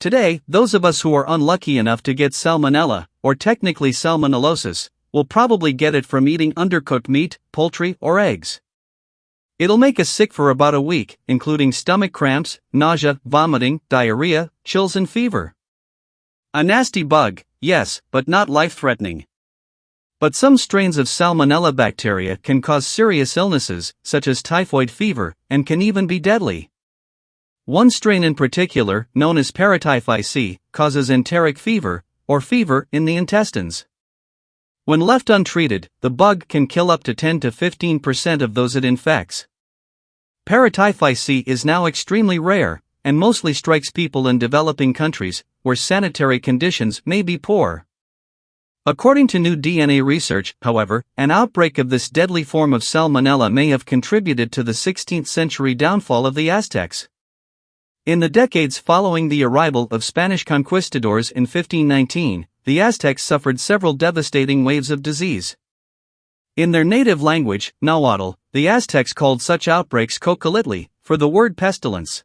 Today, those of us who are unlucky enough to get salmonella, or technically salmonellosis, will probably get it from eating undercooked meat, poultry, or eggs. It'll make us sick for about a week, including stomach cramps, nausea, vomiting, diarrhea, chills and fever. A nasty bug, yes, but not life-threatening. But some strains of Salmonella bacteria can cause serious illnesses, such as typhoid fever, and can even be deadly. One strain in particular, known as paratyphi, causes enteric fever, or fever in the intestines. When left untreated, the bug can kill up to 10 to 15% of those it infects. Paratyphi is now extremely rare, and mostly strikes people in developing countries, where sanitary conditions may be poor. According to new DNA research, however, an outbreak of this deadly form of Salmonella may have contributed to the 16th century downfall of the Aztecs. In the decades following the arrival of Spanish conquistadors in 1519, the Aztecs suffered several devastating waves of disease. In their native language, Nahuatl, the Aztecs called such outbreaks Cocolitli, for the word pestilence.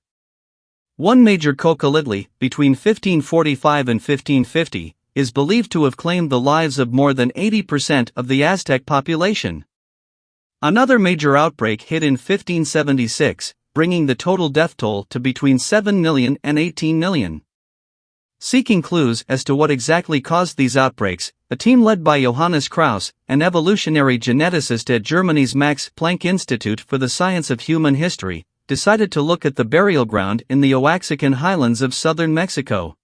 One major Cocolitli, between 1545 and 1550, is believed to have claimed the lives of more than 80% of the Aztec population. Another major outbreak hit in 1576, bringing the total death toll to between 7 million and 18 million. Seeking clues as to what exactly caused these outbreaks, a team led by Johannes Krauss, an evolutionary geneticist at Germany's Max Planck Institute for the Science of Human History, decided to look at the burial ground in the Oaxacan highlands of southern Mexico.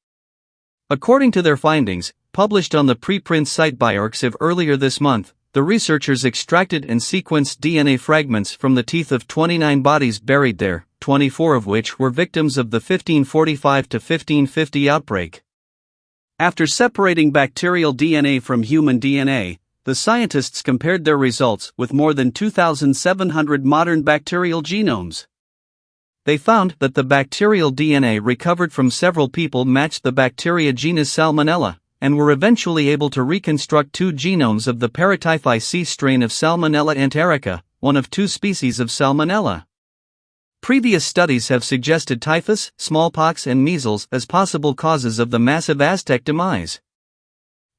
According to their findings, published on the preprint site bioRxiv earlier this month, the researchers extracted and sequenced DNA fragments from the teeth of 29 bodies buried there, 24 of which were victims of the 1545 to 1550 outbreak. After separating bacterial DNA from human DNA, the scientists compared their results with more than 2,700 modern bacterial genomes. They found that the bacterial DNA recovered from several people matched the bacteria genus Salmonella, and were eventually able to reconstruct 2 genomes of the paratyphi strain of Salmonella enterica, one of 2 species of Salmonella. Previous studies have suggested typhus, smallpox and measles as possible causes of the massive Aztec demise.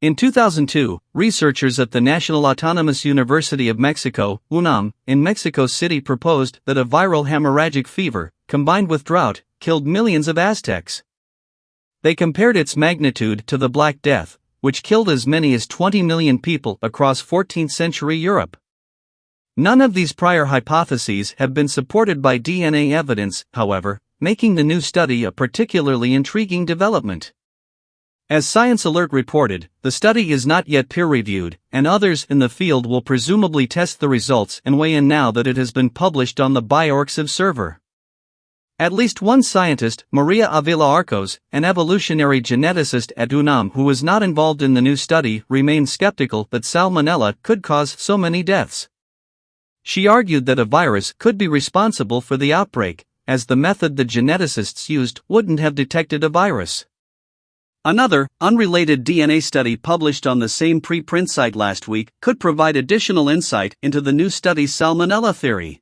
In 2002, researchers at the National Autonomous University of Mexico, UNAM, in Mexico City proposed that a viral hemorrhagic fever, combined with drought, killed millions of Aztecs. They compared its magnitude to the Black Death, which killed as many as 20 million people across 14th century Europe. None of these prior hypotheses have been supported by DNA evidence, however, making the new study a particularly intriguing development. As Science Alert reported, the study is not yet peer-reviewed, and others in the field will presumably test the results and weigh in now that it has been published on the bioRxiv server. At least one scientist, Maria Avila Arcos, an evolutionary geneticist at UNAM who was not involved in the new study, remained skeptical that Salmonella could cause so many deaths. She argued that a virus could be responsible for the outbreak, as the method the geneticists used wouldn't have detected a virus. Another, unrelated DNA study published on the same preprint site last week could provide additional insight into the new study's Salmonella theory.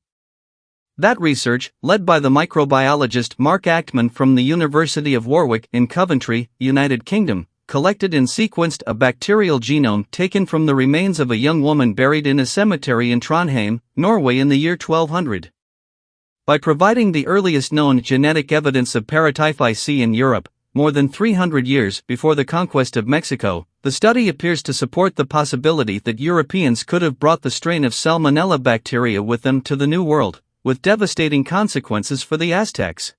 That research, led by the microbiologist Mark Achtman from the University of Warwick in Coventry, United Kingdom, collected and sequenced a bacterial genome taken from the remains of a young woman buried in a cemetery in Trondheim, Norway in the year 1200. By providing the earliest known genetic evidence of paratyphi in Europe, more than 300 years before the conquest of Mexico, the study appears to support the possibility that Europeans could have brought the strain of Salmonella bacteria with them to the New World, with devastating consequences for the Aztecs.